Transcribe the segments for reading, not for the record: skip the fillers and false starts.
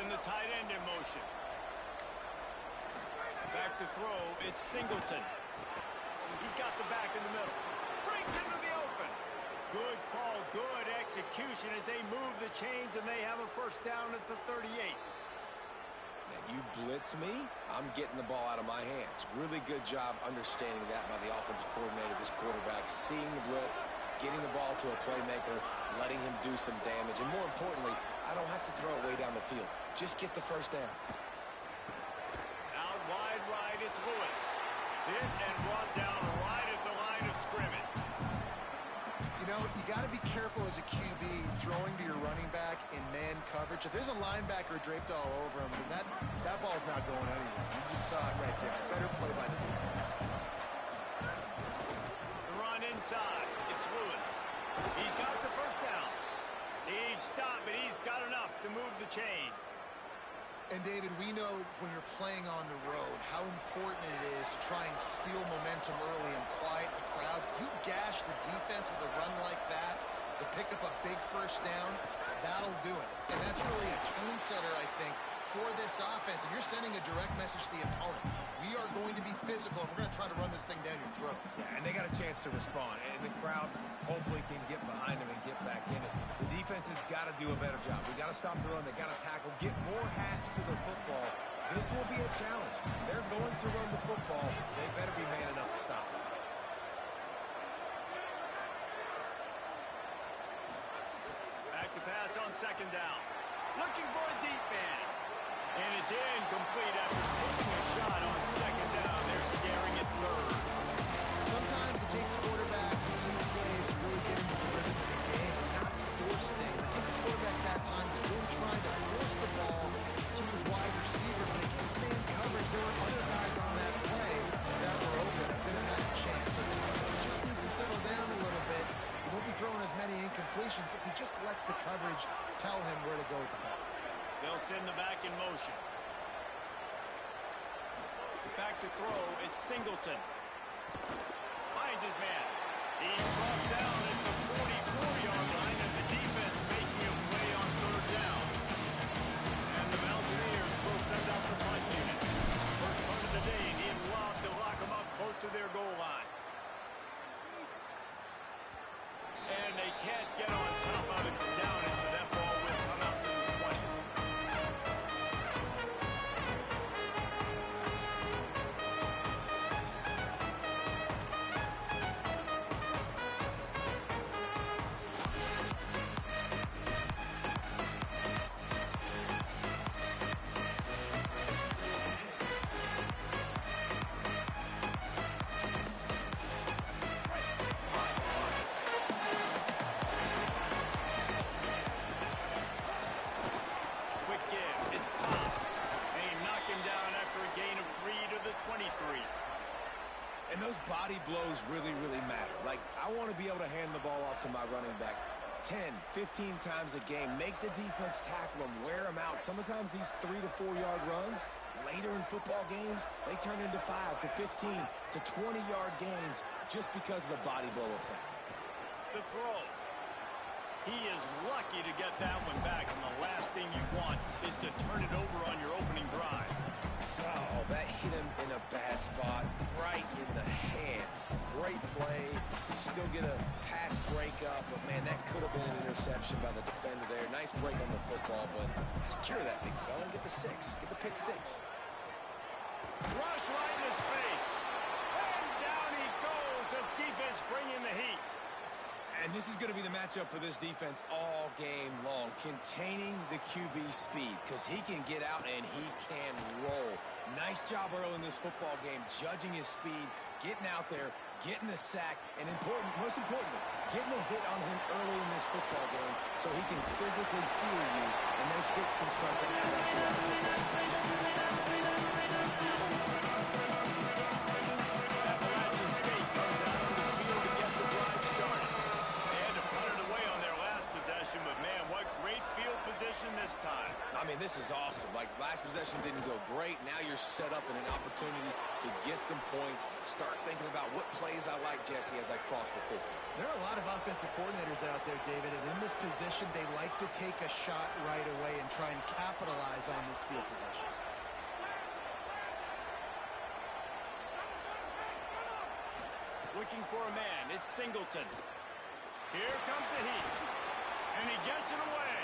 send the tight end in motion. Back to throw, it's Singleton. He's got the back in the middle. Brings into the open. Good call, good execution as they move the chains and they have a first down at the 38. Now, you blitz me, I'm getting the ball out of my hands. Really good job understanding that by the offensive coordinator, this quarterback, seeing the blitz, getting the ball to a playmaker, letting him do some damage, and more importantly, I don't have to throw it way down the field. Just get the first down. Out wide right, it's Lewis. Hit and brought down right at the line of scrimmage. You know, you got to be careful as a QB throwing to your running back in man coverage. If there's a linebacker draped all over him, then that ball's not going anywhere. You just saw it right there. Better play by the defense. The run inside. It's Lewis. He's got the first down. He's stopped, but he's got enough to move the chain. And, David, we know when you're playing on the road how important it is to try and steal momentum early and quiet the crowd. You gash the defense with a run like that to pick up a big first down, that'll do it. And that's really a tone setter, I think, for this offense. And you're sending a direct message to the opponent. We are going to be physical, and we're going to try to run this thing down your throat. Yeah, and they got a chance to respond. And the crowd hopefully can get behind them and get back in it. The defense has got to do a better job. We got to stop the run. They got to tackle, get more hats to the football. This will be a challenge. They're going to run the football. They better be man enough to stop it. Back to pass on second down. Looking for a deep man. And it's incomplete after taking a shot on second down. They're scaring at third. Sometimes it takes quarterbacks a few plays to really get into the rhythm of the game and not force things. I think the quarterback that time was really trying to force the ball to his wide receiver, but against man coverage, there were other guys on that play that were open and could have had a chance. So he just needs to settle down a little bit. He won't be throwing as many incompletions if he just lets the coverage tell him where to go with the ball. They'll send the back in motion. Back to throw, it's Singleton. Finds his man. He's brought down at the 44-yard line, and the defense making him play on third down. And the Mountaineers will send out the punt unit. First punt of the day, he'd love to lock them up close to their goal line. And they can't get on top of it to down it, so that ball will come out to the 20. And those body blows really, really matter. Like, I want to be able to hand the ball off to my running back 10, 15 times a game. Make the defense tackle them, wear them out. Sometimes these 3 to 4 yard runs, later in football games, they turn into 5 to 15 to 20-yard gains just because of the body blow effect. The throw. He is lucky to get that one back, and the last thing you want is to turn it over on your opening drive. Oh, that hit him in a bad spot, right in the hands. Great play. You still get a pass breakup, but, man, that could have been an interception by the defender there. Nice break on the football, but secure that big fella and get the 6. Get the pick 6. Rush right in his face. And down he goes. The defense bringing the heat. And this is going to be the matchup for this defense all game long, containing the QB speed, because he can get out and he can roll. Nice job early in this football game, judging his speed, getting out there, getting the sack, and most importantly, getting a hit on him early in this football game so he can physically fear you, and those hits can start to add up throughout the football game. But man, what great field position this time. I mean, this is awesome. Like, last possession didn't go great. Now you're set up in an opportunity to get some points. Start thinking about what plays I like, Jesse, as I cross the 50. There are a lot of offensive coordinators out there, David, and in this position, they like to take a shot right away and try and capitalize on this field position. Looking for a man. It's Singleton. Here comes the heat. And he gets it away.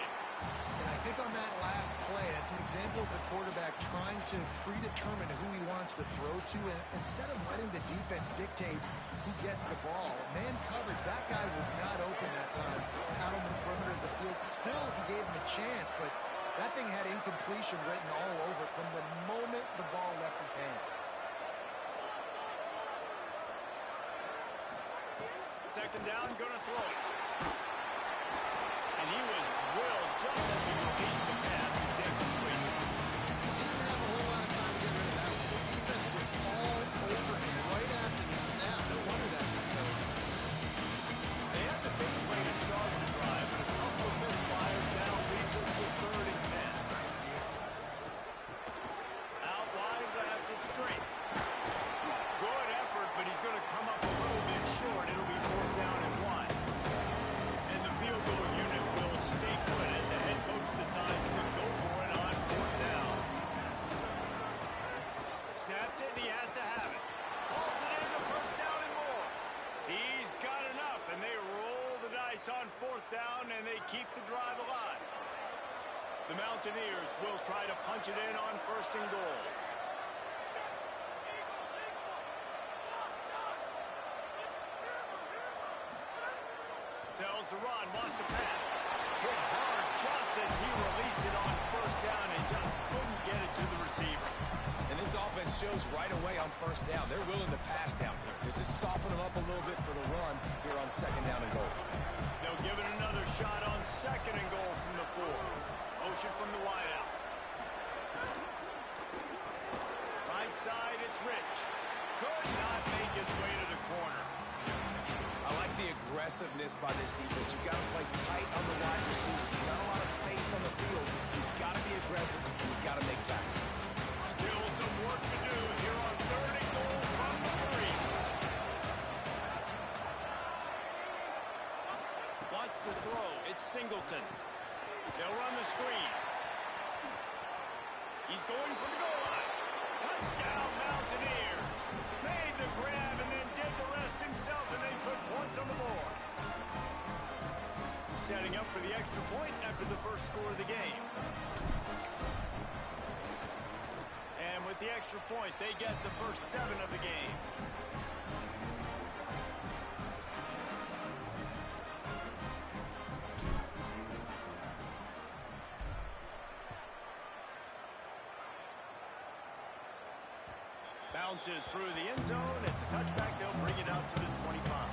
And I think on that last play, it's an example of the quarterback trying to predetermine who he wants to throw to, and instead of letting the defense dictate who gets the ball. Man coverage, that guy was not open that time out on the perimeter of the field. Still, he gave him a chance, but that thing had incompletion written all over it from the moment the ball left his hand. Second down, gonna throw it. And he was drilled just as he released the pass. It's incomplete. Didn't have a whole lot of time to get rid of that one. The defense was all over him right after the snap. No wonder that one fell. They had the big play to start the drive, but a couple of misfires now leaves us with 3rd and 10. Out wide left, it's straight. Good effort, but he's going to come up a little bit short. It'll be 4th down and 1. And the field goal unit will stay put as the head coach decides to go for it on 4th down. Snapped it, and he has to have it. Hauls it into 1st down and more. He's got enough, and they roll the dice on 4th down, and they keep the drive alive. The Mountaineers will try to punch it in on 1st and goal. Tells the run, wants to pass. Hit hard just as he released it on 1st down and just couldn't get it to the receiver. And this offense shows right away on 1st down. They're willing to pass down here. This is soften them up a little bit for the run here on 2nd down and goal. They'll give it another shot on 2nd and goal from the 4. Motion from the wideout. Right side, it's Rich. Could not make his way to the corner. I like the aggressiveness by this defense. You've got to play tight on the wide receivers. There's not a lot of space on the field. You've got to be aggressive, and you've got to make tackles. Still some work to do here on 3rd and goal from the 3. Wants to throw. It's Singleton. They'll run the screen. He's going for the goal line. Touchdown, Mountaineers. Made the grab and then did the rest himself, and they put points on the board. Setting up for the extra point after the first score of the game. And with the extra point, they get the first 7 of the game. Bounces through the end zone. It's a touchback. They'll bring it out to the 25.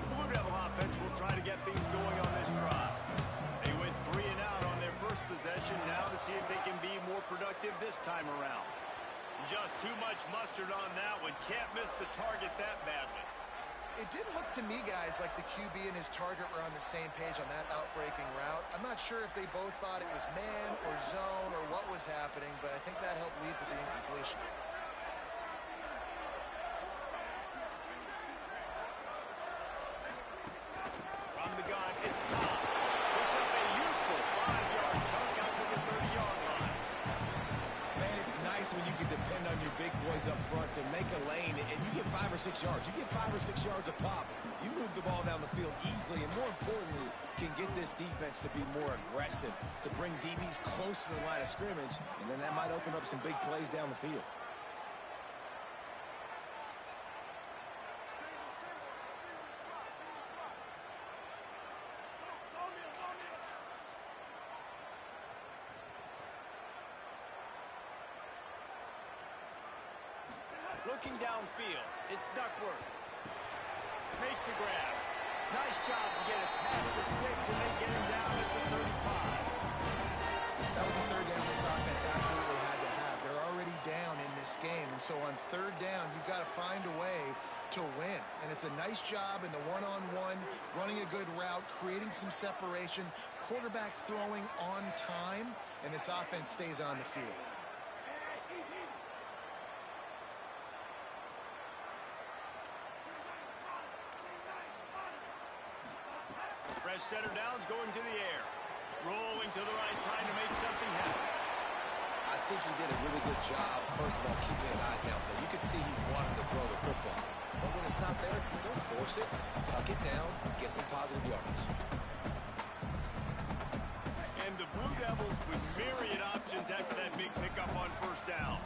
Blue Devil offense will try to get things going on this drive. They went 3 and out on their first possession. Now to see if they can be more productive this time around. Just too much mustard on that one. Can't miss the target that badly. It didn't look to me, guys, like the QB and his target were on the same page on that outbreaking route. I'm not sure if they both thought it was man or zone or what was happening, but I think that helped lead to the incompletion. From the gun, it's Cobb. Puts up a useful 5-yard chunk out to the 30-yard line. Man, it's nice when you can depend on your big boys up front to make a lane, and you get 5 or 6 yards. You get 5 or 6 yards a pop. You move the ball down the field easily, and more importantly, can get this defense to be more aggressive, to bring DBs close to the line of scrimmage, and then that might open up some big plays down the field. Looking downfield, it's Duckworth. Makes the grab. Nice job to get it past the sticks, and they get him down at the 35. That was a 3rd down this offense absolutely had to have. They're already down in this game, and So on third down, you've got to find a way to win. And it's a nice job in the one-on-one, running a good route, creating some separation, quarterback throwing on time, and this offense stays on the field. Fresh center downs going to the air. Rolling to the right, trying to make something happen. I think he did a really good job, first of all, keeping his eyes downfield. You could see he wanted to throw the football. But when it's not there, don't force it. Tuck it down, get some positive yards. And the Blue Devils with myriad options after that big pickup on first down.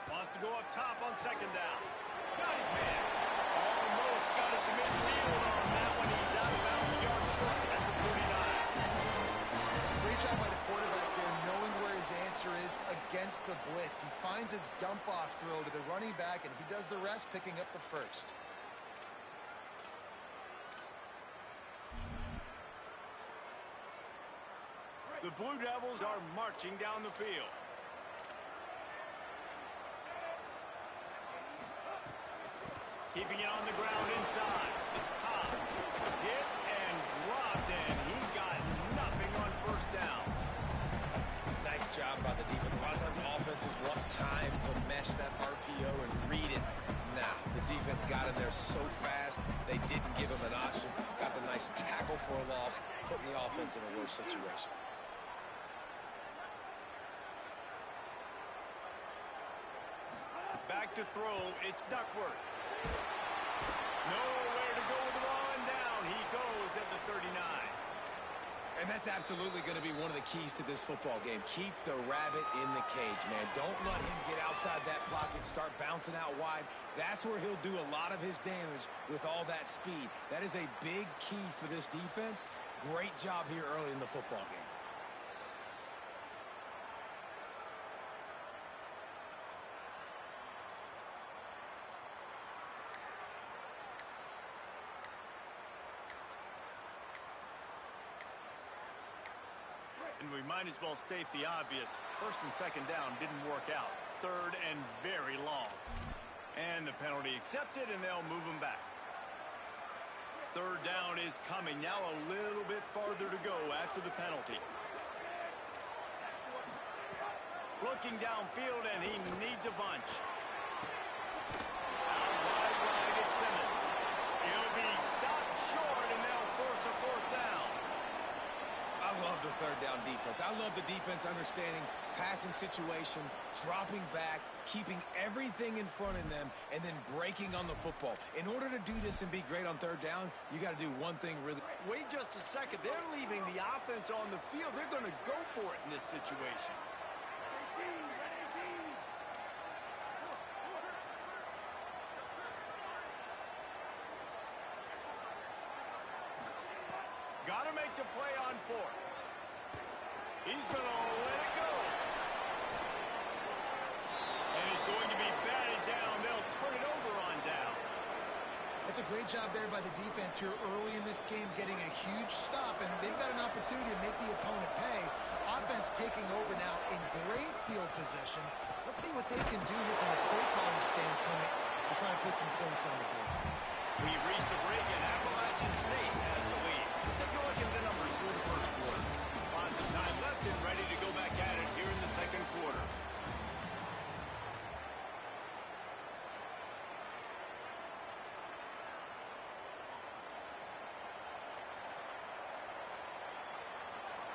Wants to go up top on second down. Got his man. Almost got it to midfield on that one. He's out of bounds, a yard short at the 49. Great job by the quarterback there, knowing where his answer is against the blitz. He finds his dump-off throw to the running back, and he does the rest, picking up the first. The Blue Devils are marching down the field. Keeping it on the ground inside. It's Cobb. Hit and dropped, and he got nothing on first down. Nice job by the defense. A lot of times offenses want time to mesh that RPO and read it. Nah, the defense got in there so fast, they didn't give him an option. Got the nice tackle for a loss, putting the offense in a worse situation. Back to throw. It's Duckworth. Nowhere to go with the ball and down. He goes at the 39. And that's absolutely going to be one of the keys to this football game. Keep the rabbit in the cage, man. Don't let him get outside that pocket, start bouncing out wide. That's where he'll do a lot of his damage with all that speed. That is a big key for this defense. Great job here early in the football game. And we might as well state the obvious. First and second down didn't work out. Third and very long. And the penalty accepted, and they'll move him back. Third down is coming. Now a little bit farther to go after the penalty. Looking downfield, and he needs a bunch. Out wide, right, it's Simmons. He'll be stopped short, and they'll force a fourth down. I love the third down defense. I love the defense understanding passing situation, dropping back, keeping everything in front of them, and then breaking on the football. In order to do this and be great on third down, you got to do one thing really. Wait just a second. They're leaving the offense on the field. They're going to go for it in this situation. Got to make the play on fourth. He's going to let it go. And it's going to be batted down. They'll turn it over on downs. That's a great job there by the defense here early in this game, getting a huge stop, and they've got an opportunity to make the opponent pay. Offense taking over now in great field position. Let's see what they can do here from a play calling standpoint to try to put some points on the board. We've reached the break, and Appalachian State has the lead. Let's take a look at the numbers for the first quarter. Lots of time left and ready to go back at it here in the second quarter.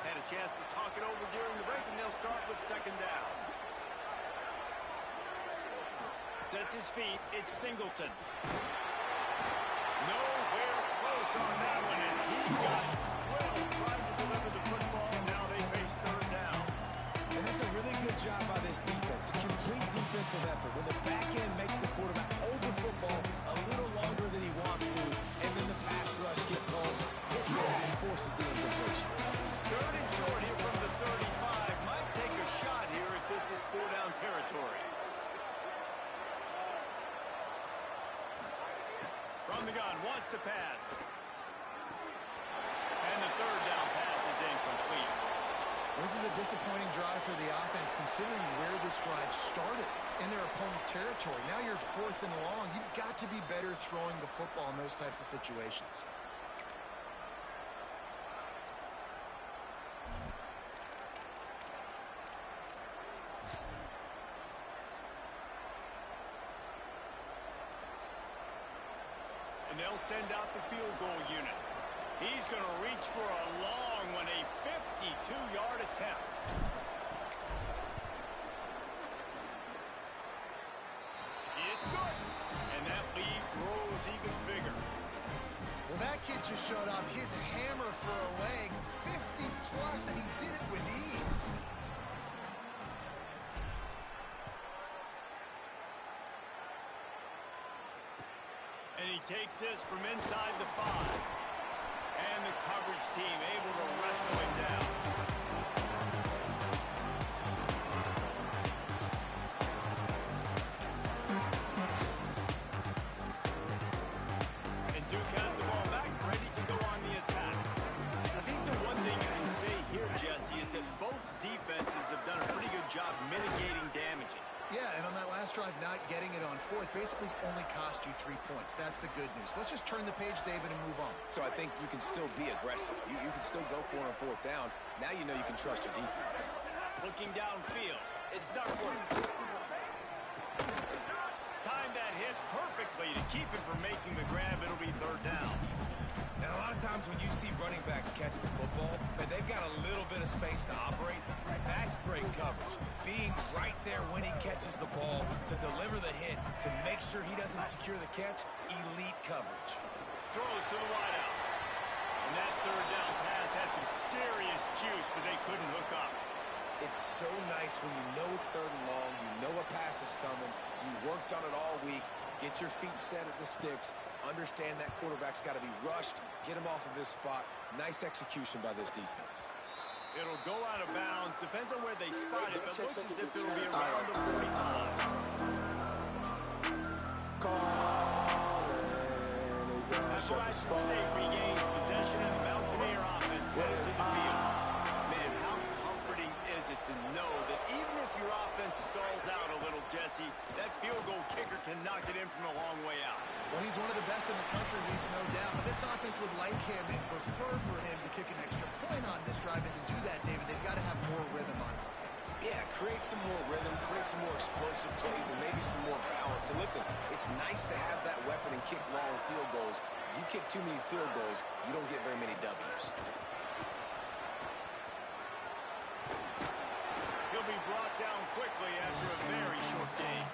Had a chance to talk it over during the break, and they'll start with second down. Sets his feet. It's Singleton. Nowhere close on that one as he got 12 trying to deliver the football. Now they face third down. And that's a really good job by this defense. A complete defensive effort. When the back end makes the quarterback hold the football a little longer than he wants to, and then the pass rush From the gun, wants to pass. And the third down pass is incomplete. This is a disappointing drive for the offense, considering where this drive started in their opponent territory. Now you're 4th and long. You've got to be better throwing the football in those types of situations. And they'll send out the field goal unit. He's going to reach for a long one, a 52-yard attempt. It's good. And that lead grows even bigger. Well, that kid just showed off his hammer for a leg, 50-plus, and he did it with ease. And he takes this from inside the 5. And the coverage team able to wrestle him down. And Duke has the ball back, ready to go on the attack. I think the one thing you can say here, Jesse, is that both defenses have done a pretty good job mitigating damages. Yeah, and on that last drive, not getting it on 4th basically only cost you 3 points. That's the good news. Let's just turn the page, David, and move on. So I think you can still be aggressive. You can still go for it on 4th down. Now you know you can trust your defense. Looking downfield. It's Duckworth. Timed that hit perfectly to keep him from making the grab. It'll be 3rd down. And a lot of times when you see running backs catch the football, and they've got a little bit of space to operate, that's great coverage. Being right there when he catches the ball to deliver the hit, to make sure he doesn't secure the catch, elite coverage. Throws to the wideout. And that 3rd down pass had some serious juice, but they couldn't hook up. It's so nice when you know it's 3rd and long, you know a pass is coming, you worked on it all week, get your feet set at the sticks, understand that quarterback's got to be rushed, get him off of his spot. Nice execution by this defense. It'll go out of bounds. Depends on where they spot it, but looks as if it'll be around the 45. Appalachian State regains possession of the Mountaineer offense headed to the field. Man, how comforting is it to know that even if your offense stalls out a little, Jesse, that field goal kicker can knock it in from a long way out. Well, he's one of the best in the country, Reese, no doubt. But this offense would like him and prefer for him to kick an extra point on this drive. And to do that, David, they've got to have more rhythm on offense. Yeah, create some more rhythm, create some more explosive plays, and maybe some more balance. And listen, it's nice to have that weapon and kick long field goals. You kick too many field goals, you don't get very many W's. He'll be brought down quickly after a very short game.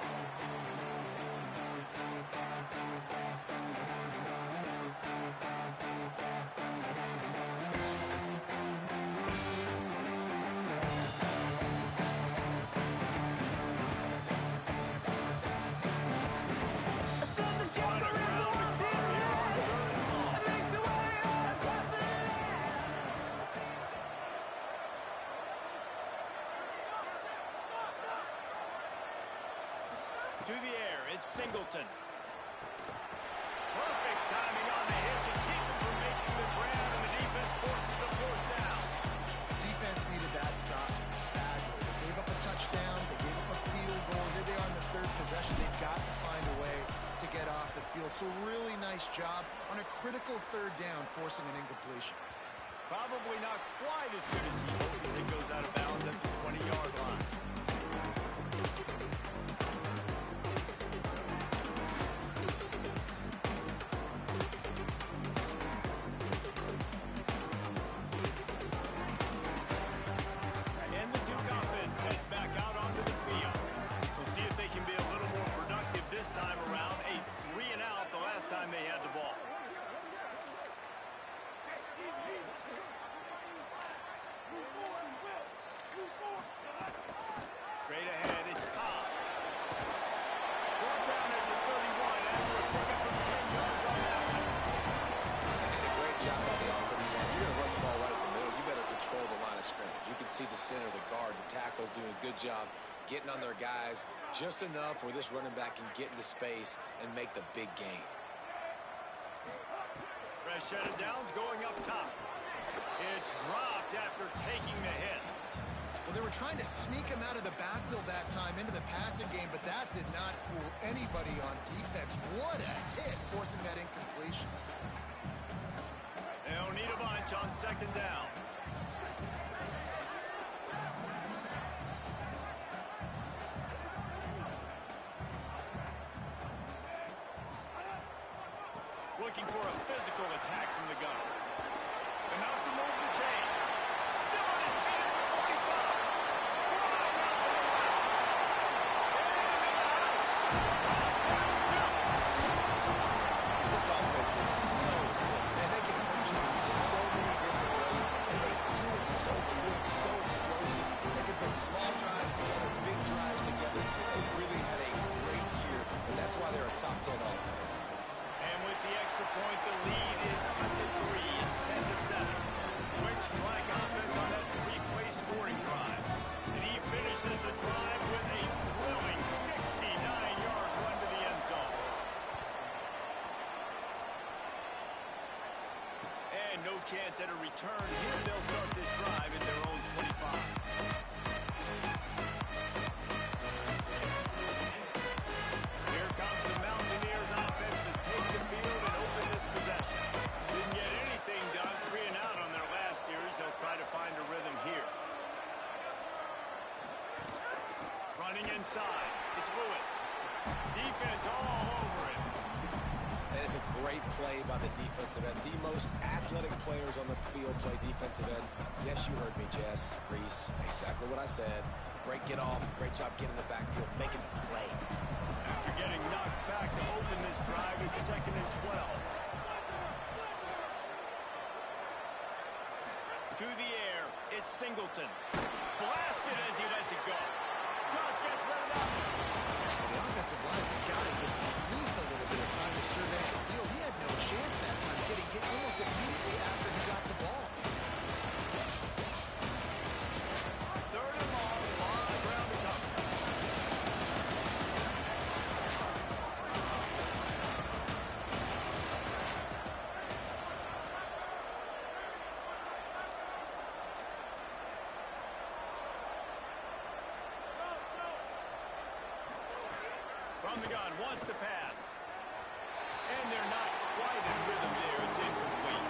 To the air, it's Singleton. Perfect timing on the hit to keep him from making the grab, and the defense forces a 4th down. Defense needed that stop badly. They gave up a touchdown. They gave up a field goal. Here they are on the 3rd possession. They've got to find a way to get off the field. So really nice job on a critical 3rd down, forcing an incompletion. Probably not quite as good as he hoped as it goes out of bounds at the 20-yard line. Straight ahead, it's Cobb. Brought down at the 31 after a pickup of 10 yards on that one. And a great job by the offensive line. You're going to run the ball right at the middle. You better control the line of scrimmage. You can see the center, the guard, the tackles doing a good job getting on their guys just enough where this running back can get into space and make the big game. Possession of downs going up top. It's dropped after taking the hit. Well, they were trying to sneak him out of the backfield that time into the passing game, but that did not fool anybody on defense. What a hit, forcing that incompletion. They'll need a bunch on second down. Looking for a physical attack from the gun. Enough to move the chains. Still on his feet at the 45. Flying out to the right. This offense is so good. Man, they can hurt you in so many different ways, and they do it so quick, so explosive. They can put small drives together, big drives together. They really had a great year, and that's why they're a top 10 offense. And with the extra point, the lead is cut to 3. It's 10-7. Quick strike offense on that 3-play scoring drive. And he finishes the drive with a thrilling 69-yard run to the end zone. And no chance at a return here. They'll start this drive at their own 25. Here comes the Mountaineers offense to take the field and open this possession. Didn't get anything done, 3 and out on their last series. They'll try to find a rhythm here. Running inside. It's Lewis. Defense all over it. And it's a great play by the defensive end. The most athletic players on the field play defensive end. Yes, you heard me, Jess, Reese. Exactly what I said. Great get off. Great job getting in the backfield, making the play. After getting knocked back to open this drive, it's 2nd and 12. To the air, it's Singleton. Blasted as he lets it go. Just gets rid of that. The offensive line has got to get at least a little bit of time to survey the field. He had no chance that time, getting hit almost immediately after he got the ball. 3rd and long, long ground to cover. From the gun, wants to pass. And they're not quite in rhythm there. It's incomplete.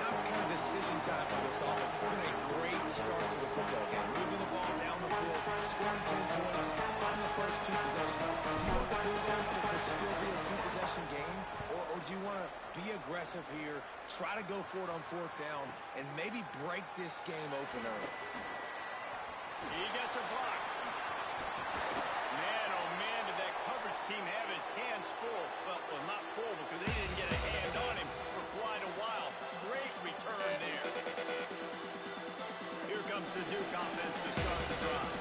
Now it's kind of decision time for this offense. It's been a great start to the football game. Moving the ball down the field, scoring 10 points on the first 2 possessions. Do you want the field goal to still be a 2-possession game? Or do you want to be aggressive here, try to go for it on 4th down, and maybe break this game open early? He gets a block. Man, oh man, did that coverage team have its hands full. Well, not full because they didn't get a hand on him for quite a while. Great return there. Here comes the Duke offense to start the drive.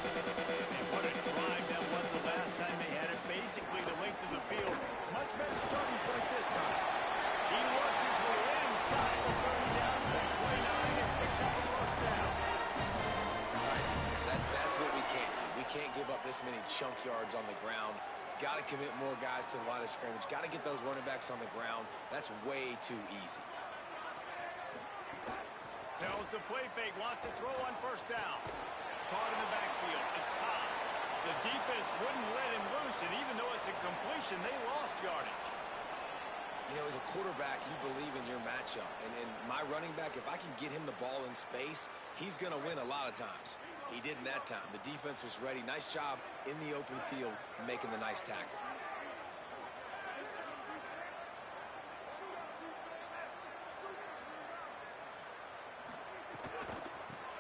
And what a drive that was the last time they had it. Basically the length of the field. Much better starting point this time. He works his way inside the 30 down to the 29 and picks up a first down. That's what we can't do. We can't give up this many chunk yards on the ground. Got to commit more guys to the line of scrimmage. Got to get those running backs on the ground. That's way too easy. Tells the play fake, wants to throw on 1st down. Caught in the backfield. It's Cobb. The defense wouldn't let him loose, and even though it's a completion, they lost yardage. You know, as a quarterback, you believe in your matchup. And my running back, if I can get him the ball in space, he's going to win a lot of times. He didn't that time. The defense was ready. Nice job in the open field making the nice tackle.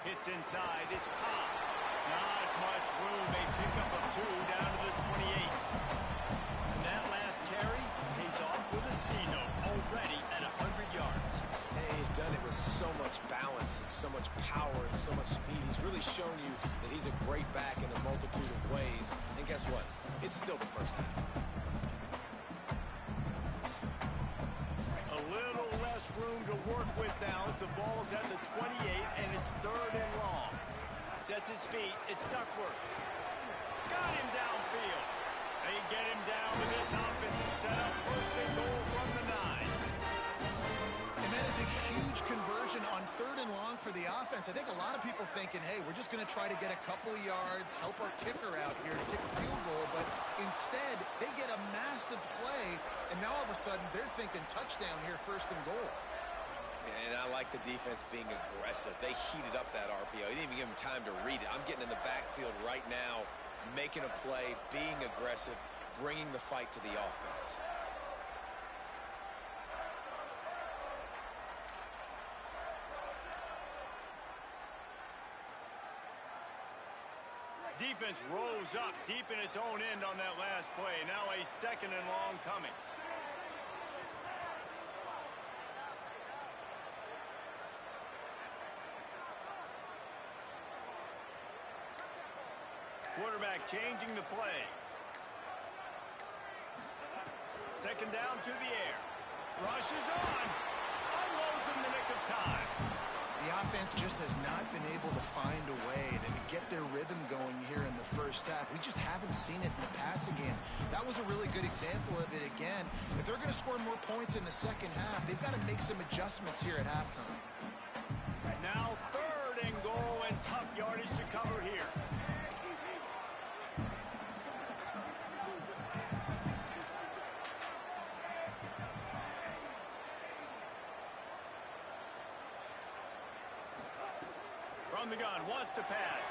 Hits inside. It's Cobb. Not much room. They pick up a 2 down to the 28. And that last carry pays off with a C note already at 100 yards. And he's done it with so much balance and so much power and so much speed. He's really shown you that he's a great back in a multitude of ways. And guess what? It's still the first half. A little less room to work with now as the ball's at the 28 and it's 3rd and long. Sets his feet. It's Duckworth. Got him downfield. They get him down, and this offense is set up 1st and goal from the 9. offense, I think a lot of people thinking, hey, we're just going to try to get a couple of yards, help our kicker out here to kick a field goal, but instead they get a massive play, and now all of a sudden they're thinking touchdown here, first and goal. And I like the defense being aggressive. They heated up that RPO. He didn't even give him time to read it. I'm getting in the backfield right now, making a play, being aggressive, bringing the fight to the offense. Defense rose up deep in its own end on that last play. Now a second and long coming. Quarterback changing the play. Second down to the air. Rushes on. Unloads in the nick of time. The offense just has not been able to find a way to get their rhythm going here in the first half. We just haven't seen it in the passing game. That was a really good example of it again. If they're going to score more points in the second half, they've got to make some adjustments here at halftime. Now third and goal, and tough yardage to cover here. From the gun, wants to pass.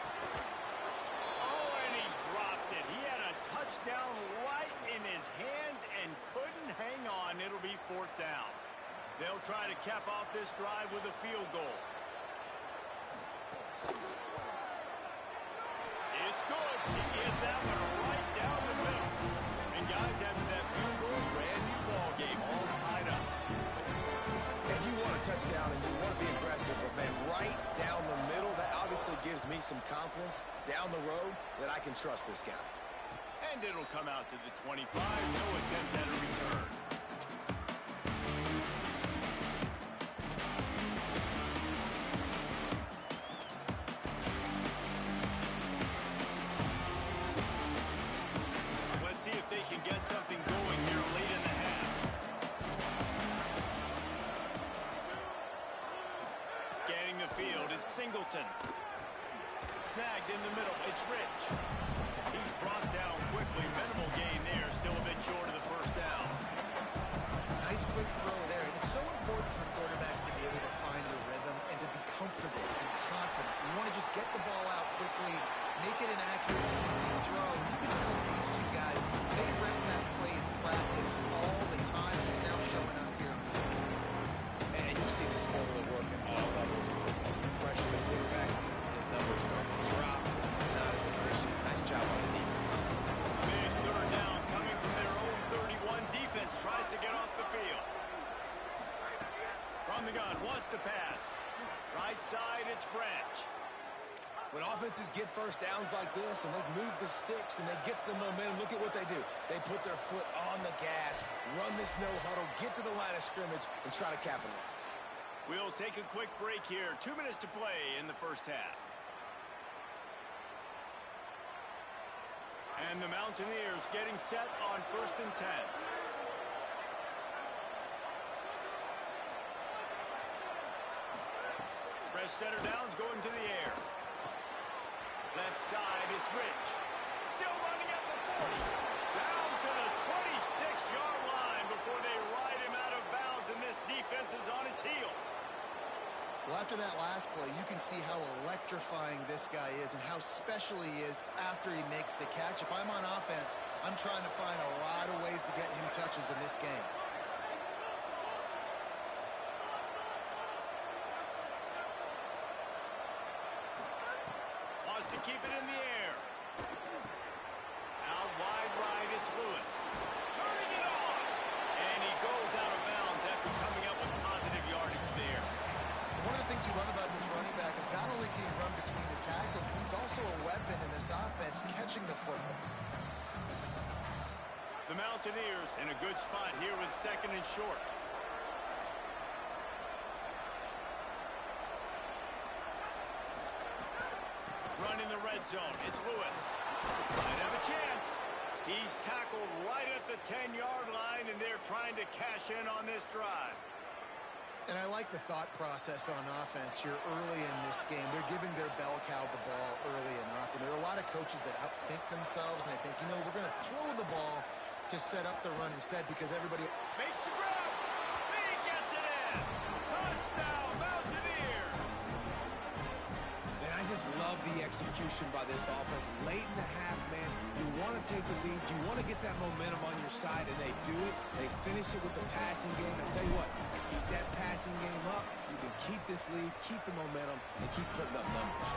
Oh, and he dropped it. He had a touchdown right in his hands and couldn't hang on. It'll be fourth down. They'll try to cap off this drive with a field goal. It's good. He hit that one right down the middle. And guys, after that field goal, brand new ball game, all tied up. And you want a touchdown and you want to be aggressive, but man, right down the middle, that obviously gives me some confidence down the road that I can trust this guy. And it'll come out to the 25. No attempt at a return. Let's see if they can get something going here late in the half. Scanning the field, it's Singleton. Snagged in the middle, it's Rich. He's brought down quickly. Minimal gain there, still a bit short of the first down. Nice quick throw there. And it's so important for quarterbacks to be able to find the rhythm and to be comfortable and confident. You want to just get the ball out quickly, make it an accurate, easy throw. You can tell that these two guys, they rep that play in practice all the time, and it's now showing up here. And you see this formula work at all levels of football. You pressure the quarterback, his numbers start to drop. He's not as efficient. Nice job on the defense. Big third down coming from their own 31. Defense tries to get off the field. From the gun, wants to pass. Right side, it's Branch. When offenses get first downs like this and they move the sticks and they get some momentum, look at what they do. They put their foot on the gas, run this no huddle, get to the line of scrimmage, and try to capitalize. We'll take a quick break here. 2 minutes to play in the first half. And the Mountaineers getting set on 1st and 10. Fresh center downs going to the air. Left side is Rich. Still running at the 40. Down to the 26-yard line before they ride him out of bounds, and this defense is on its heels. Well, after that last play, you can see how electrifying this guy is and how special he is after he makes the catch. If I'm on offense, I'm trying to find a lot of ways to get him touches in this game. Wants to keep it in the air. Out wide right, it's Lewis. Turning it on. And he goes out of bounds after coming up with positive yardage there. One of the things you love about this running back is not only can he run between the tackles, but he's also a weapon in this offense, catching the football. The Mountaineers in a good spot here with 2nd and short. Running the red zone, it's Lewis. Might have a chance. He's tackled right at the 10-yard line, and they're trying to cash in on this drive. And I like the thought process on offense here early in this game. They're giving their bell cow the ball early enough. And there are a lot of coaches that outthink themselves, and they think, you know, we're going to throw the ball to set up the run instead because everybody Makes the grab. He gets it in. Touchdown, Mountaineers. And I just love the execution by this offense. Late in the half, man, you want to take the lead. You want to get that momentum on your side, and they do it. They finish it with the passing game. I'll tell you what, keep that passing game up. You can keep this lead, keep the momentum, and keep putting up numbers.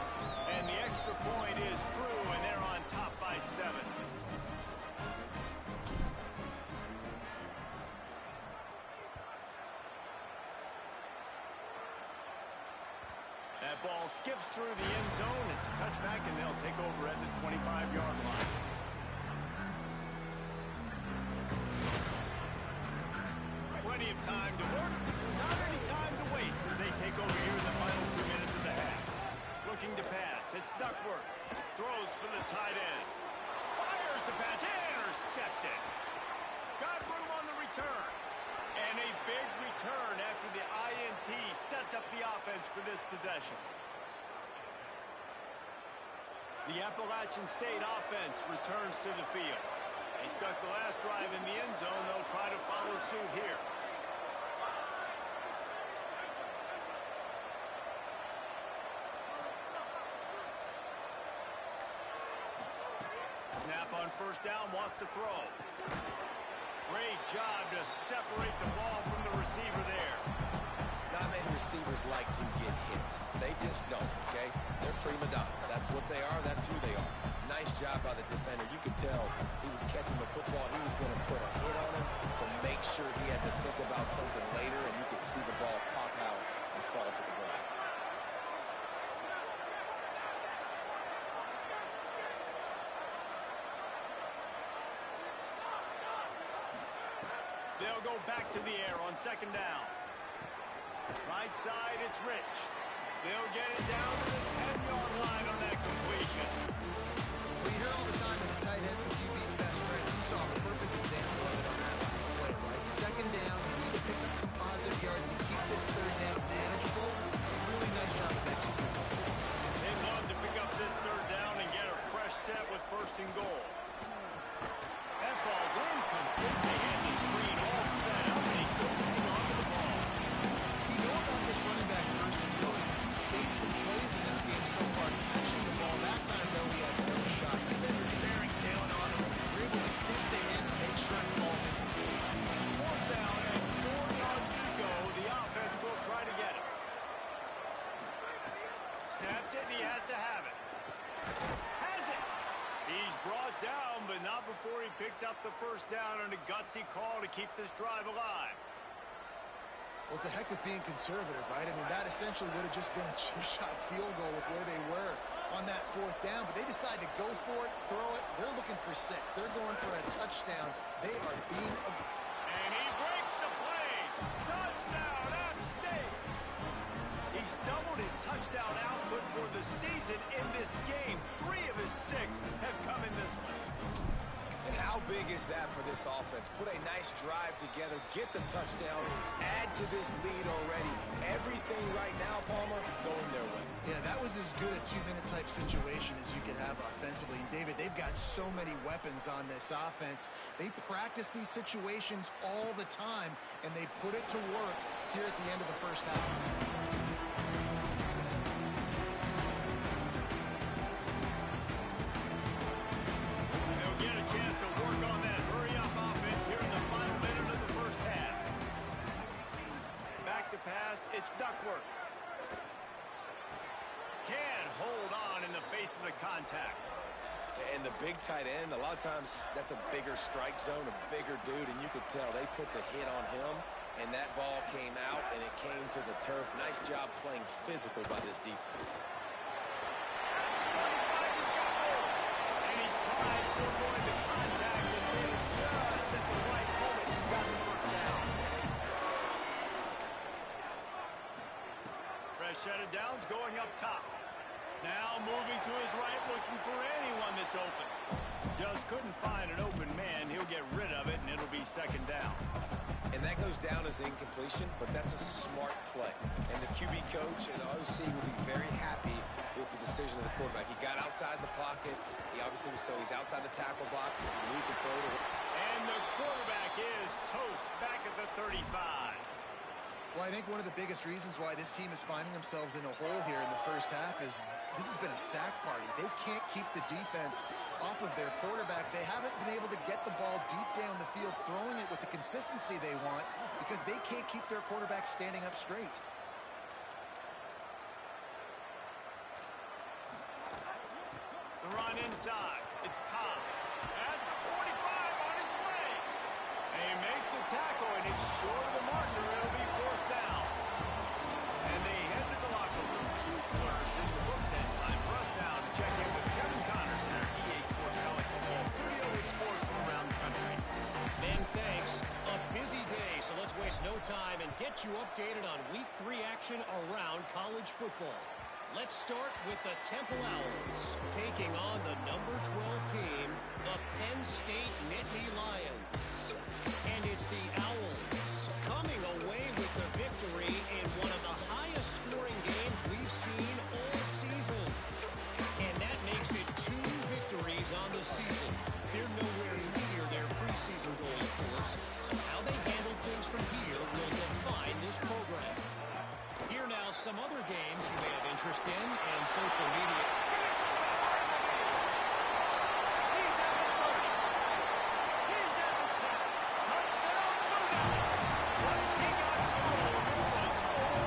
And the extra point is true, and they're on top by 7. That ball skips through the end zone. It's a touchback, and they'll take over at the 25-yard line. Plenty of time to work. Not any time to waste as they take over here in the final 2 minutes of the half. Looking to pass. It's Duckworth. Throws for the tight end. Fires the pass. Intercepted. Got room on the return. And a big return after the INT sets up the offense for this possession. The Appalachian State offense returns to the field. They stuck the last drive in the end zone. They'll try to follow suit here. Snap on first down, wants to throw. Great job to separate the ball from the receiver there. Not many receivers like to get hit. They just don't, okay? They're prima donnas. That's what they are. That's who they are. Nice job by the defender. You could tell he was catching the football. He was going to put a hit on him to make sure he had to think about something later, and you could see the ball pop out and fall to the ground. They'll go back to the air on second down. Right side, it's Rich. They'll get it down to the 10-yard line on that completion. We hear all the time that the tight end's the QB's best friend. You saw a perfect example of it on that last play, right? Second down, you need to pick up some positive yards to keep this third down manageable. Really nice job of executing. They'd love to pick up this third down and get a fresh set with first and goal. That falls incomplete. They had the screen all set up, and he couldn't hang on to the ball. We know about this running back's versatility. He's made some plays in this game so far, catching the ball. That time, though, he had no shot. Defenders bearing down on him. We're able to dip the hand and make sure it falls incomplete. Fourth down and 4 yards to go. The offense will try to get it. Snapped it, and he has to have it. Has it. He's brought down, but not before he picks up the first down on a gutsy call to keep this drive alive. Well, it's a heck of being conservative, right? I mean, that essentially would have just been a chip shot field goal with where they were on that fourth down. But they decide to go for it, throw it. They're looking for 6. They're going for a touchdown. They are being... And he breaks the play. Touchdown, App State. He's doubled his touchdown output for the season in this game. 3 of his 6 have come in this one. And how big is that for this offense? Put a nice drive together, get the touchdown, add to this lead already. Everything right now, Palmer, going their way. Yeah, that was as good a 2-minute type situation as you could have offensively. And David, they've got so many weapons on this offense. They practice these situations all the time, and they put it to work here at the end of the first half. Chance to work on that hurry-up offense here in the final minute of the first half. Back to pass, it's Duckworth. Can't hold on in the face of the contact. And the big tight end, a lot of times that's a bigger strike zone, a bigger dude, and you could tell they put the hit on him, and that ball came out, and it came to the turf. Nice job playing physical by this defense. Still going to contact and did it just at the right moment. Got the first down. Fresh set of downs going up top. Now moving to his right, looking for anyone that's open. Just couldn't find an open man. He'll get rid of it, and it'll be second down. And that goes down to is incompletion, but that's a smart play. And the QB coach and the OC will be very happy with the decision of the quarterback. He got outside the pocket. He obviously was he's outside the tackle box. He knew he could throw it. And the quarterback is toast back at the 35. Well, I think one of the biggest reasons why this team is finding themselves in a hole here in the first half is this has been a sack party. They can't keep the defense off of their quarterback. They haven't been able to get the ball deep down the field, throwing it with the consistency they want because they can't keep their quarterback standing up straight. The run inside. It's Cobb. At the 45 on his way. They make the tackle, and it's short of the marker. It'll be fourth down. And they head to the locker room. Two quarters in the book 10. Time for us now to check in with Kevin Connors in our EA Sports College Football studio with scores from around the country. Ben, thanks. A busy day, so let's waste no time and get you updated on Week 3 action around college football. Let's start with the Temple Owls, taking on the number 12 team, the Penn State Nittany Lions. And it's the Owls coming away with the victory in one of the highest scoring games we've seen all season. And that makes it 2 victories on the season. They're nowhere near their preseason goal, of course, so how they handle things from here will define this program. Here now, some other games you may have interest in and social media. Finishes the heart of the game. He's at the 30. He's at the 10. Touchdown, Buddha. Once he got scored, it was over.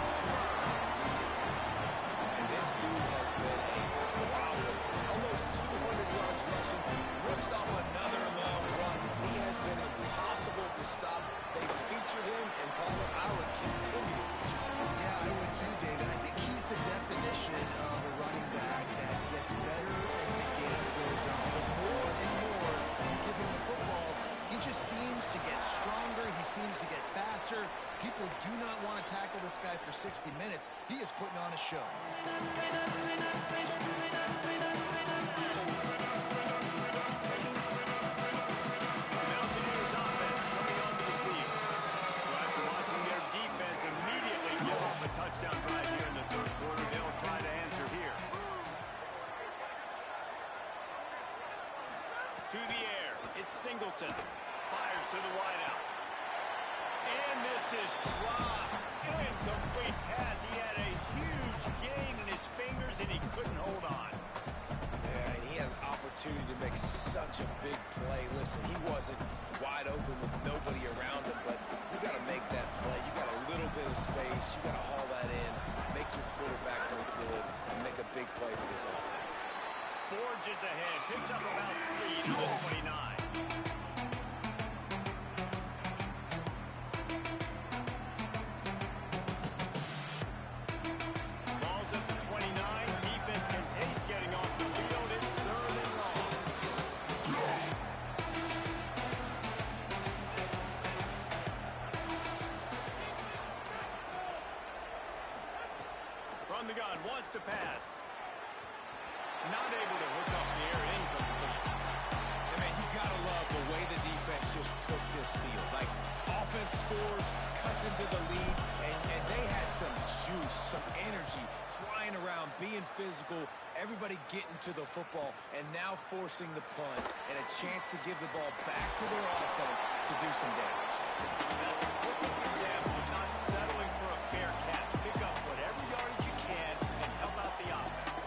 And this dude has been a problem today. Almost 200 yards rushing. Rips off another long run. He has been impossible to stop. They featured him, and Palmer, I would continue to feature him. Yeah, I would too, David. I think he's the definition of a running back that gets better as the game goes on. The more and more you give him the football, he just seems to get stronger. He seems to get faster. People do not want to tackle this guy for 60 minutes. He is putting on a show. Mountaineers offense coming onto the field. So after watching their defense immediately give up a touchdown drive here in the third quarter, they'll try to answer here. To the air, it's Singleton. Fires to the wideout. And this is dropped. Incomplete pass. He had a huge gain in his fingers, and he couldn't hold on. Yeah, and he had an opportunity to make such a big play. Listen, he wasn't wide open with nobody around him, but you got to make that play. You got a little bit of space. You got to haul that in, make your quarterback look good, and make a big play for this offense. Forges ahead. Picks up about 3 to the 29. Ball's at the 29. Defense can taste getting off the field. It's third and long. From the gun, wants to pass. Not able to hook up the air, incomplete. And man, you gotta love the way the defense just took this field. Like, offense scores, cuts into the lead, and they had some juice, some energy, flying around, being physical, everybody getting to the football, and now forcing the punt, and a chance to give the ball back to their offense to do some damage. That's a perfect example of not settling for a fair catch. Pick up whatever yardage you can and help out the offense.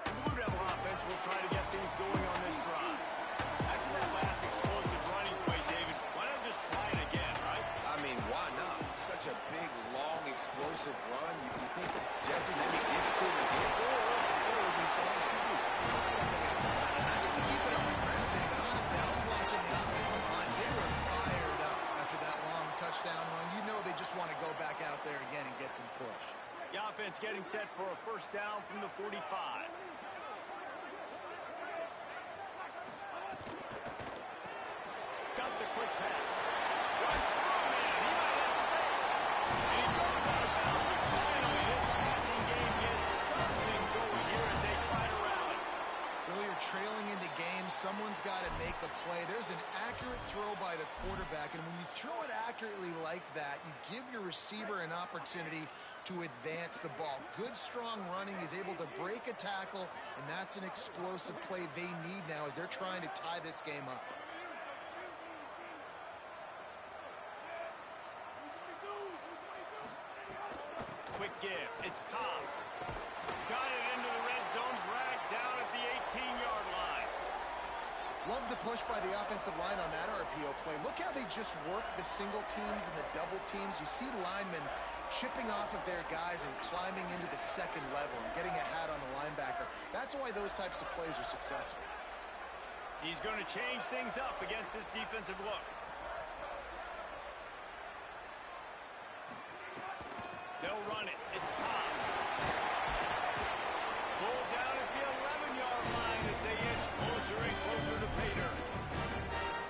The Blue Devil offense will try to get things going on this drive. After that last explosive running play, David, why not just try it again, right? I mean, why not? Such a big, long, explosive run. You think that Jesse maybe give it to him again? Or what would you say? I think you keep it on the ground, David. Honestly, I was watching the offensive line. They were fired up after that long touchdown run. You know they just want to go back out there again and get some push. The offense getting set for a first down from the 45. Got the quick pass. Runs through, man. He might have space. And he goes out of bounds, but finally this passing game gets something going here as they by the quarterback, and when you throw it accurately like that, you give your receiver an opportunity to advance the ball. Good, strong running. He's able to break a tackle, and that's an explosive play they need now as they're trying to tie this game up. Quick give. It's Cobb. Got it into the red zone, dragged down at the 18-yard line. Love the push by the offensive line on that RPO play. Look how they just worked the single teams and the double teams. You see linemen chipping off of their guys and climbing into the second level and getting a hat on the linebacker. That's why those types of plays are successful. He's going to change things up against this defensive look. They'll run it. It's Cobb. Pulled down at the 11-yard line as they inch closer and closer to pay dirt.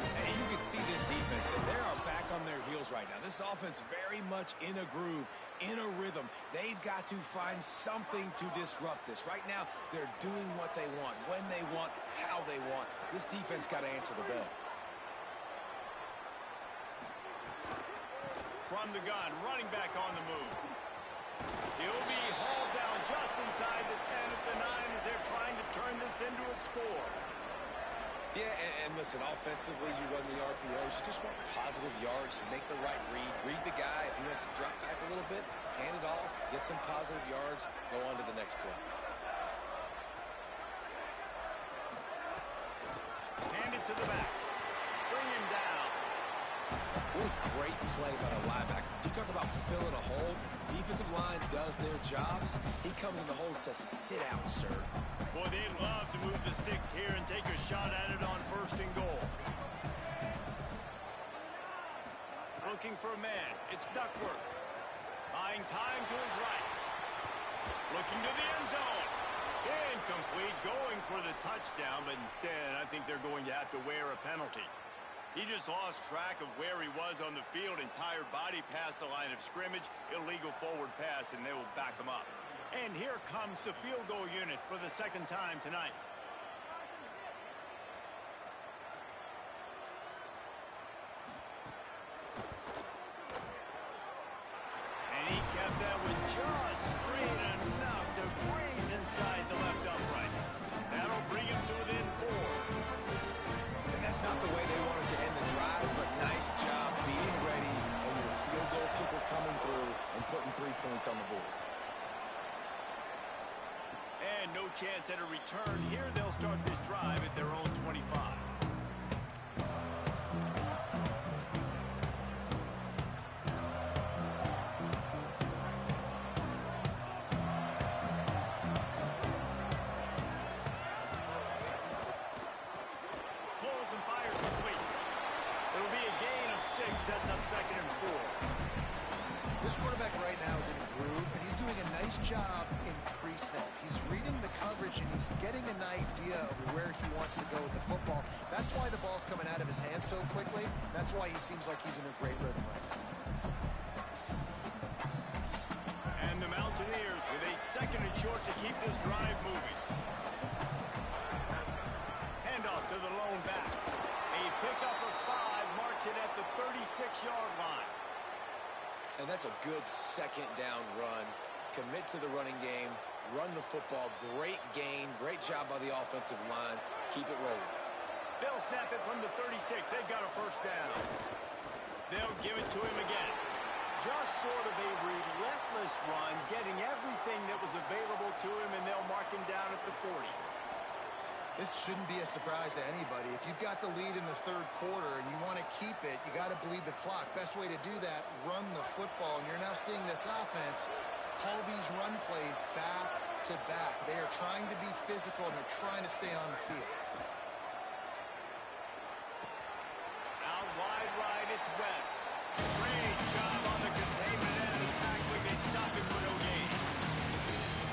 And you can see this defense. They are back on their heels right now. This offense very much in a groove, in a rhythm. They've got to find something to disrupt this. Right now, they're doing what they want, when they want, how they want. This defense got to answer the bell. From the gun, running back on the move. He'll be hauled down just inside the 10 at the 9 as they're trying to turn this into a score. Yeah, and listen, offensively, you run the RPOs. You just want positive yards, make the right read. Read the guy. If he wants to drop back a little bit, hand it off, get some positive yards, go on to the next play. Hand it to the back. Bring him down. What a great play by the linebacker. You talk about filling a hole. Defensive line does their jobs. He comes in the hole and says, sit out, sir. Boy, they'd love to move the sticks here and take a shot at it on 1st and goal. Looking for a man. It's Duckworth. Buying time to his right. Looking to the end zone. Incomplete. Going for the touchdown, but instead, I think they're going to have to wear a penalty. He just lost track of where he was on the field. Entire body past the line of scrimmage. Illegal forward pass, and they will back him up. And here comes the field goal unit for the 2nd time tonight. And he kept that one just straight enough to graze inside the left upright. That'll bring him to within 4. And that's not the way they wanted to end the drive, but nice job being ready and your field goal kicker coming through and putting 3 points on the board. And no chance at a return here. They'll start this drive at their own 25. Pulls and fires complete. It'll be a gain of 6. Sets up 2nd and 4. This quarterback right now is in a groove, and he's doing a nice job in pre-snap. He's reading the coverage, and he's getting an idea of where he wants to go with the football. That's why the ball's coming out of his hands so quickly. That's why he seems like he's in a great rhythm right now. And the Mountaineers with a 2nd and short to keep this drive moving. Handoff to the lone back. A pickup of 5, marks it at the 36-yard line. And that's a good 2nd down run. Commit to the running game, run the football. Great gain, great job by the offensive line. Keep it rolling. They'll snap it from the 36. They've got a 1st down. They'll give it to him again. Just sort of a relentless run, getting everything that was available to him, and they'll mark him down at the 40. This shouldn't be a surprise to anybody. If you've got the lead in the 3rd quarter and you want to keep it, you got to bleed the clock. Best way to do that, run the football. And you're now seeing this offense call these run plays back to back. They are trying to be physical, and they're trying to stay on the field. Out wide right, it's Webb. Great job on the containment and the tackling. They stop him for no gain.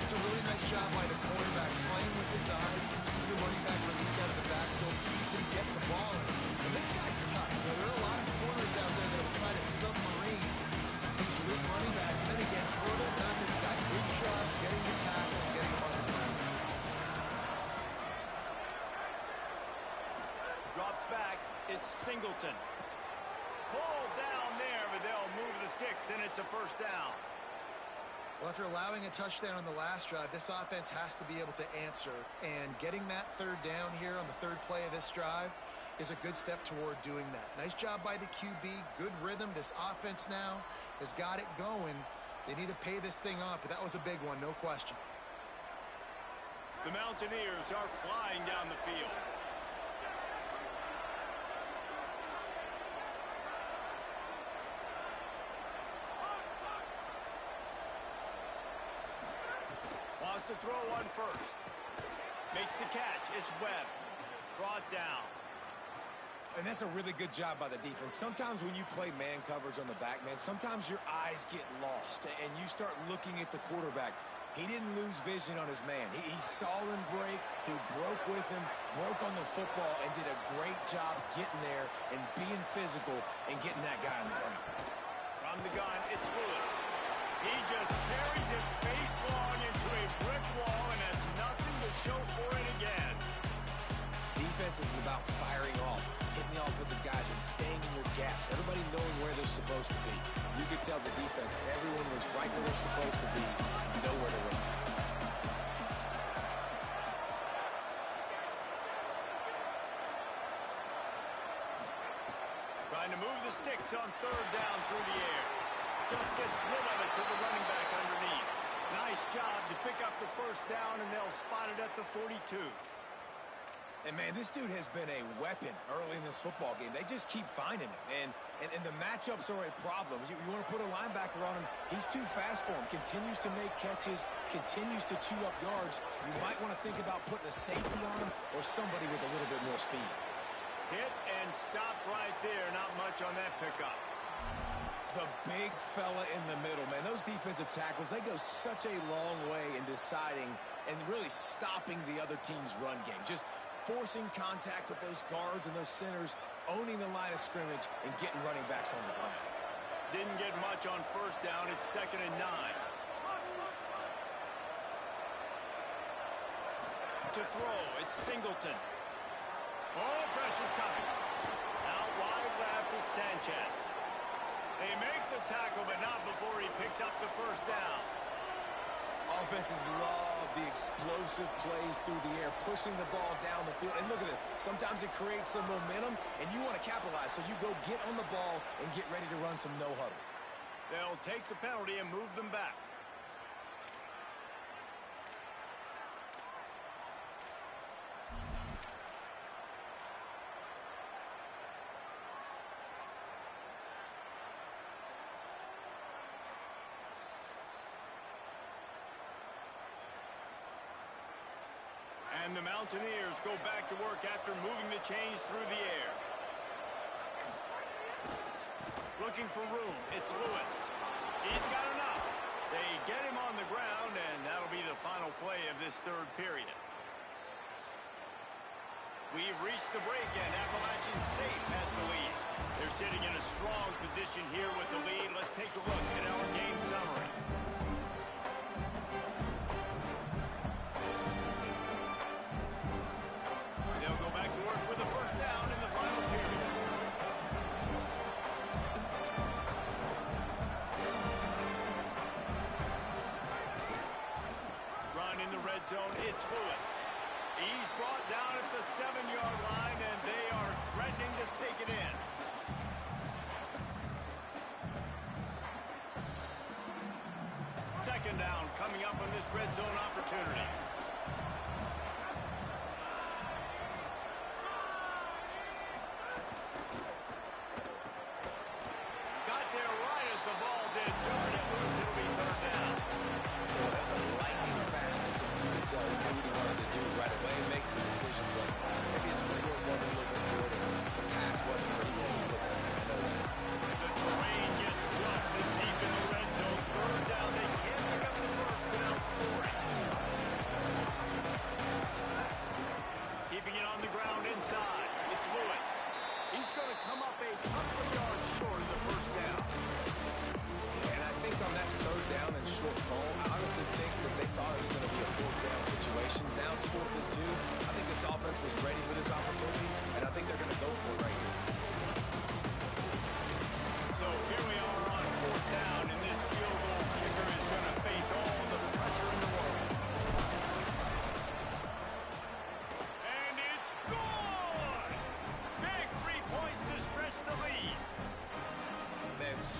It's a really nice job by the quarterback playing with his eyes. He sees the running back release out of the backfield, sees him get the ball. And this guy's tough. You know, there are a lot of corners out there that will try to submarine these weak running backs. And then again, Hurdle, not this guy. Good job getting the tackle and getting him on the ground. Drops back. It's Singleton. down there, but they'll move the sticks, and it's a first down. Well, after allowing a touchdown on the last drive, this offense has to be able to answer. And getting that third down here on the third play of this drive is a good step toward doing that. Nice job by the QB. Good rhythm. This offense now has got it going. They need to pay this thing off, but that was a big one, no question. The Mountaineers are flying down the field. Wants to throw one first. Makes the catch. It's Webb. Brought down. And that's a really good job by the defense. Sometimes when you play man coverage on the back, man, sometimes your eyes get lost and you start looking at the quarterback. He didn't lose vision on his man. He saw him break. He broke with him, broke on the football, and did a great job getting there and being physical and getting that guy on the ground. From the gun, it's Lewis. He just carries it face long into a brick wall and has nothing to show for it again. Defense is about firing off, hitting the offensive guys and staying in your gaps. Everybody knowing where they're supposed to be. You could tell the defense, everyone was right where they're supposed to be, nowhere to run. Trying to move the sticks on third down through the air. Just gets rid of it to the running back underneath. Nice job to pick up the first down, and they'll spot it at the 42. And, man, this dude has been a weapon early in this football game. They just keep finding him. And the matchups are a problem. You want to put a linebacker on him, he's too fast for him. Continues to make catches, continues to chew up yards. You might want to think about putting a safety on him or somebody with a little bit more speed. Hit and stop right there. Not much on that pickup. The big fella in the middle, man. Those defensive tackles, they go such a long way in deciding and really stopping the other team's run game. Just forcing contact with those guards and those centers, owning the line of scrimmage, and getting running backs on the ground. Didn't get much on first down. It's 2nd and 9. To throw, it's Singleton. Oh, pressure's coming. Out wide left, it's Sanchez. They make the tackle, but not before he picks up the first down. Offenses love the explosive plays through the air, pushing the ball down the field. And look at this. Sometimes it creates some momentum, and you want to capitalize. So you go get on the ball and get ready to run some no-huddle. They'll take the penalty and move them back. And the Mountaineers go back to work after moving the chains through the air. Looking for room, it's Lewis. He's got enough. They get him on the ground, and that'll be the final play of this third period. We've reached the break, and Appalachian State has the lead. They're sitting in a strong position here with the lead. Let's take a look at our game summary. They'll go back to work with the first down in the final period. Run in the red zone, it's Lewis. He's brought down at the 7-yard line, and they are threatening to take it in. Second down coming up on this red zone opportunity. Got there right as the ball did. Jarred it loose. It'll be third down. So that's a lightning fast decision. You can tell he knew what he wanted to do right away and makes the decision. But maybe his footwork wasn't a little bit good and the pass wasn't where he wanted to put it. I know that. The terrain gets rough this deep in the red zone. Third down. They can't pick up the first without scoring. Keeping it on the ground inside. It's Lewis. He's going to come up a couple of yards short of the first down. And I think on that third down and short call, I honestly think that they thought it was going to be a fourth down situation. Now it's 4th and 2. I think this offense was ready for this opportunity, and I think they're going to go for it right here.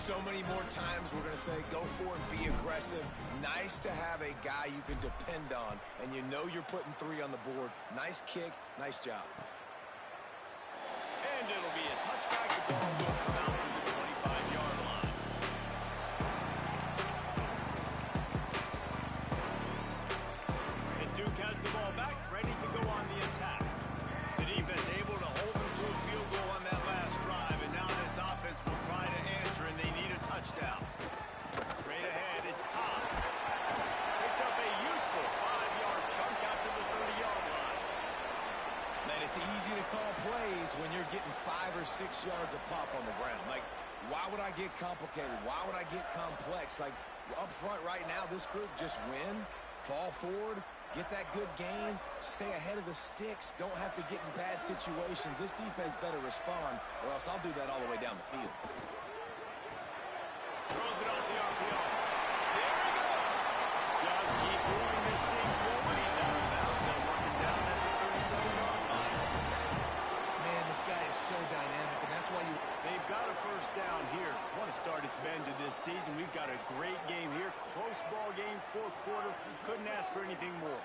so many more times we're going to say go for it, be aggressive. Nice to have a guy you can depend on, and you know you're putting 3 on the board. Nice kick, nice job. And it'll be a touchback. The ball will come out to the 25-yard line. And Duke has the ball back, ready to go on the attack. The defense able to hold them to a field goal on that last drive, and now this offense will try to answer, and they need a touchdown. Straight ahead, it's Cobb. Picks up a useful 5-yard chunk out to the 30-yard line. Man, it's easy to call plays when you're getting 5 or 6 yards a pop on the ground. Like, why would I get complicated? Why would I get complex? Like, up front right now, this group just win, fall forward, get that good gain, stay ahead of the sticks, don't have to get in bad situations. This defense better respond, or else I'll do that all the way down the field. Throws it off the RPO. There he goes. Just keep moving this thing forward. He's out of bounds. They'll work him down at the 37-yard line. Man, this guy is so dynamic, and that's why They've got a first down here. Want to start its bend to this season. We've got a great game here. Close ball game, fourth quarter. Couldn't ask for anything more.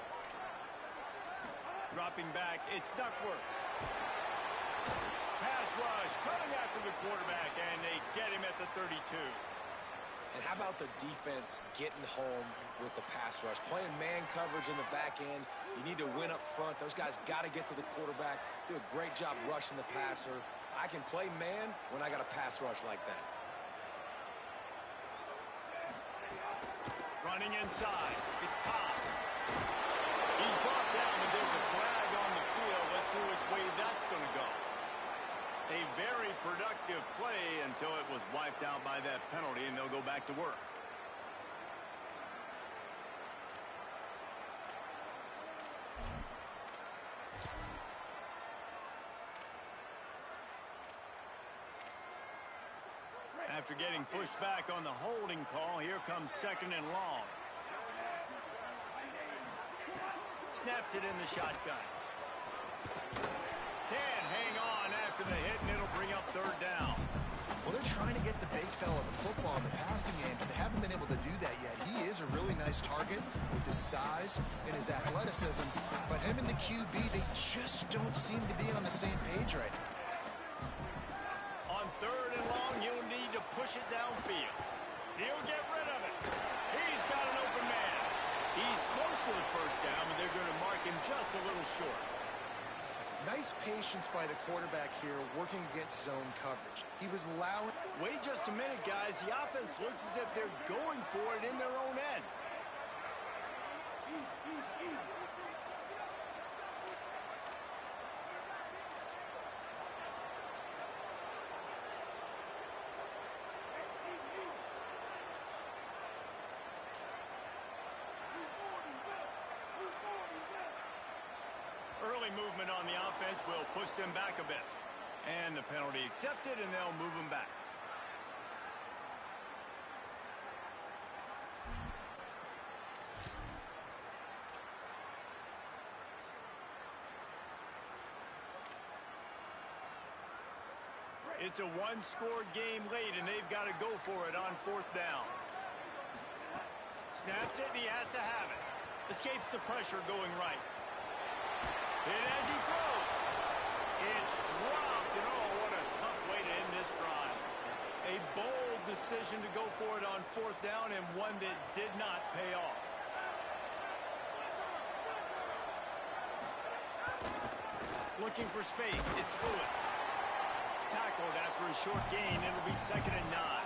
Dropping back, it's Duckworth. Pass rush, coming after the quarterback, and they get him at the 32. And how about the defense getting home with the pass rush? Playing man coverage in the back end. You need to win up front. Those guys got to get to the quarterback. Do a great job rushing the passer. I can play man when I got a pass rush like that. Running inside, it's Cobb. He's brought down, but there's a flag on the field. Let's see which way that's going to go. A very productive play until it was wiped out by that penalty, and they'll go back to work. After getting pushed back on the holding call, here comes second and long. Snaps it in the shotgun. Can't hang on after the hit, and it'll bring up third down. Well, they're trying to get the big fella the football in the passing game, but they haven't been able to do that yet. He is a really nice target with his size and his athleticism, but him and the QB, they just don't seem to be on the same page right now. On third and long, you'll need to push it downfield. He'll get rid of it. He's got an open man. He's close to the first down, but they're going to mark him just a little short. Nice patience by the quarterback here, working against zone coverage. He was allowing... Wait just a minute, guys. The offense looks as if they're going for it in their own end. Early movement on the offense will push them back a bit. And the penalty accepted, and they'll move them back. It's a one-score game late, and they've got to go for it on fourth down. Snapped it, and he has to have it. Escapes the pressure going right. Hit as he throws. It's dropped, and oh, what a tough way to end this drive. A bold decision to go for it on fourth down, and one that did not pay off. Looking for space, it's Lewis. Tackled after a short gain, it'll be 2nd and 9.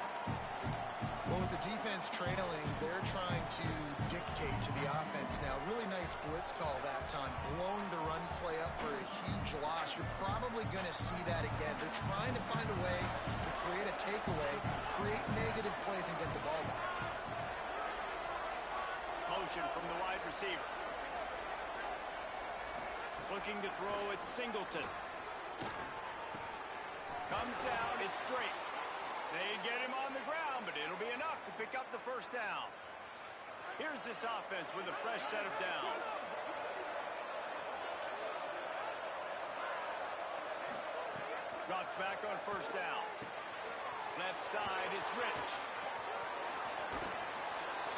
Well, with the defense trailing, they're trying to dictate to the offense now. Really nice blitz call that time, blowing the run play up for a huge loss. You're probably going to see that again. They're trying to find a way to create a takeaway, create negative plays, and get the ball back. Motion from the wide receiver. Looking to throw, it's Singleton. Comes down, it's Drake. They get him on the ground, but it'll be enough to pick up the first down. Here's this offense with a fresh set of downs. Drops back on first down. Left side, it's Rich.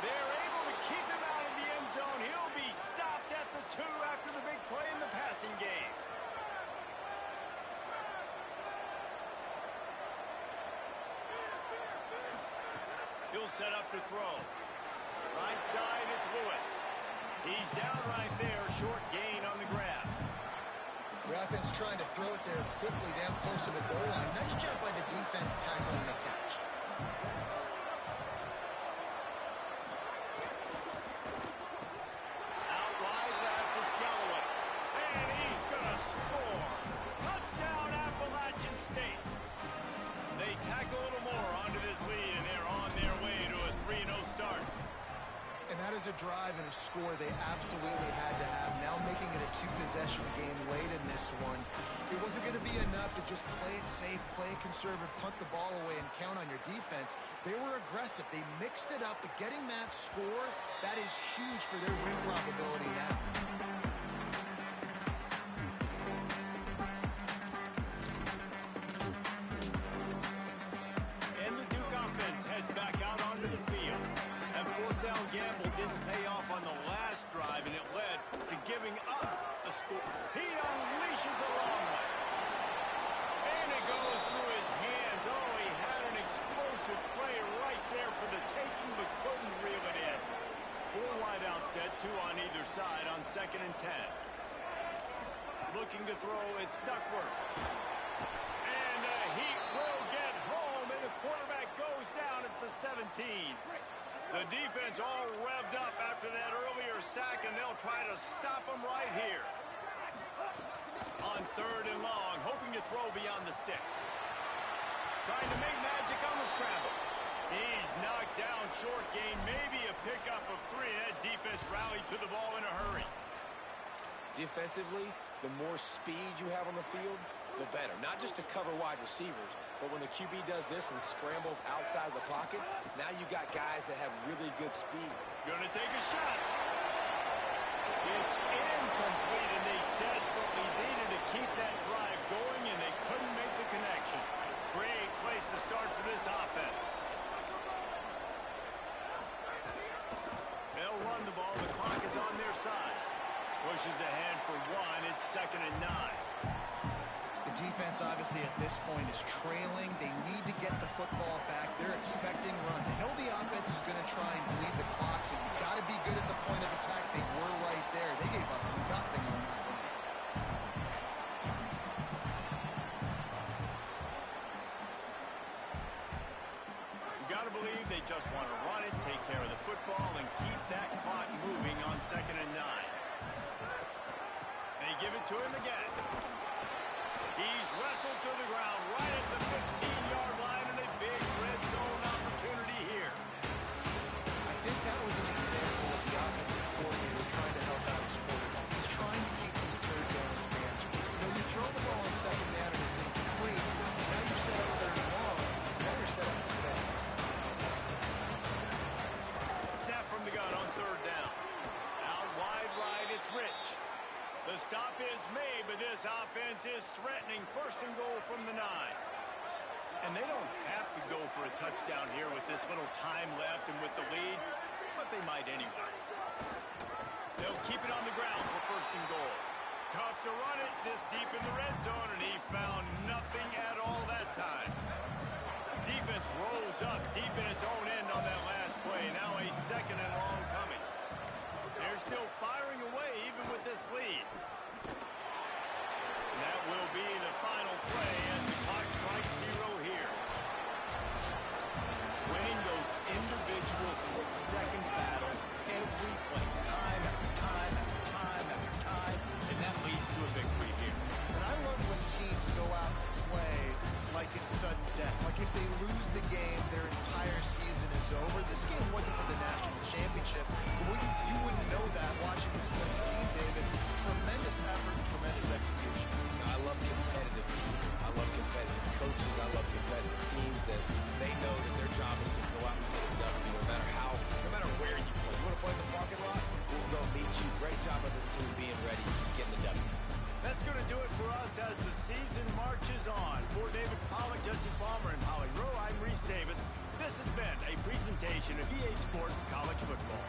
They're able to keep him out of the end zone. He'll be stopped at the 2 after the big play in the passing game. He'll set up to throw. Right side, it's Lewis. He's down right there, short gain on the grab. The offense trying to throw it there quickly down close to the goal line. Nice job by the defense tackling the catch. Out wide left, it's Galloway. And he's going to score. Touchdown, Appalachian State. They tack a little more onto this lead, and they're on their way to a 3-0 start. And that is a drive and a score they absolutely had to have. Now making it a 2-possession game late in this one. It wasn't going to be enough to just play it safe, play it conservative, punt the ball away, and count on your defense. They were aggressive. They mixed it up, but getting that score, that is huge for their win probability now. And the Duke offense heads back out onto the field. That fourth down gamble didn't pay off on the last drive, and it led to giving up the score. He unleashes a long one. And it goes through his hands. Oh, he had an explosive play right there for the taking, but couldn't reel it in. 4 wide out set, 2 on either side on 2nd and 10. Looking to throw, it's Duckworth. And he will get home, and the quarterback goes down at the 17. The defense all revved up after that earlier sack, and they'll try to stop him right here. On 3rd and long, hoping to throw beyond the sticks. Trying to make magic on the scramble. He's knocked down, short gain, maybe a pickup of 3. That defense rallied to the ball in a hurry. Defensively, the more speed you have on the field, the better. Not just to cover wide receivers, but when the QB does this and scrambles outside the pocket, now you got guys that have really good speed. Gonna take a shot. It's incomplete, and they desperately needed to keep that drive going, and they couldn't make the connection. Great place to start for this offense. They'll run the ball. The clock is on their side. Pushes ahead for 1. It's 2nd and 9. The defense, obviously, at this point is trailing. They need to get the football back. They're expecting run. They know the offense is going to try and bleed the clock, so you've got to be good at the point of attack. They were right there. They gave up nothing on that one. You got to believe they just want to run it, take care of the football, and keep that clock moving on 2nd and 9. They give it to him again. He's wrestled to the ground right at the 15-yard line, and a big red zone opportunity here. I think that was an example of the offensive coordinator trying to help out his quarterback. He's trying to keep these 3rd downs manageable. You know, you throw the ball on 2nd down and it's incomplete. Now you've set up 3rd and long. Now you're set up to fail. Snap from the gun on 3rd down. Out wide right, it's Rich. The stop is made, but this offense is threatening. 1st and goal from the 9. And they don't have to go for a touchdown here with this little time left and with the lead, but they might anyway. They'll keep it on the ground for 1st and goal. Tough to run it this deep in the red zone, and he found nothing at all that time. Defense rolls up deep in its own end on that last play. Now a 2nd and long coming. They're still firing away even with this lead. And that will be the final play as the clock strikes 0 here. Winning those individual 6-second battles every play, time after time after time after time, and that leads to a victory here. And I love when teams go out and play like it's sudden death. Like if they lose the game, their entire season is over. This game wasn't for the national championship. You wouldn't know that watching this winning team, David. Tremendous effort and tremendous execution. I love competitive people. I love competitive coaches. I love competitive teams that they know that their job is to go out and get a W no matter where you play. You want to play in the parking lot? presentation of EA Sports College Football.